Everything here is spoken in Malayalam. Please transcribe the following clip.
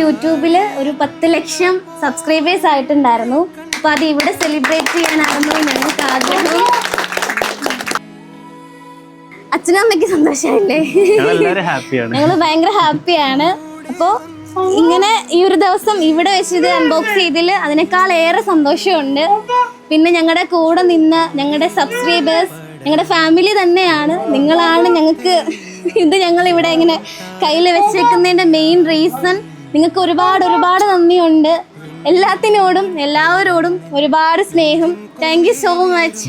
യൂട്യൂബിൽ ഒരു 10 ലക്ഷം സബ്സ്ക്രൈബേഴ്സ് ആയിട്ടുണ്ടായിരുന്നു. അപ്പോൾ അത് ഇവിടെ സെലിബ്രേറ്റ് ചെയ്യാനായിരുന്നു ഞങ്ങൾക്ക് ആഗ്രഹം. അച്ഛനും അമ്മയ്ക്ക് സന്തോഷമല്ലേ? ഞങ്ങൾ ഭയങ്കര ഹാപ്പിയാണ്. അപ്പോൾ ഇങ്ങനെ ഈ ഒരു ദിവസം ഇവിടെ വെച്ചിത് അൺബോക്സ് ചെയ്തതിൽ അതിനേക്കാൾ ഏറെ സന്തോഷമുണ്ട്. പിന്നെ ഞങ്ങളുടെ കൂടെ നിന്ന് ഞങ്ങളുടെ സബ്സ്ക്രൈബേഴ്സ് ഞങ്ങളുടെ ഫാമിലി തന്നെയാണ്. നിങ്ങളാണ് ഞങ്ങൾക്ക് ഇത് ഞങ്ങൾ ഇവിടെ ഇങ്ങനെ കയ്യിൽ വെച്ചേക്കുന്നതിൻ്റെ മെയിൻ റീസൺ. നിങ്ങൾക്ക് ഒരുപാട് നന്ദിയുണ്ട്. എല്ലാത്തിനോടും എല്ലാവരോടും ഒരുപാട് സ്നേഹം. Thank you so much.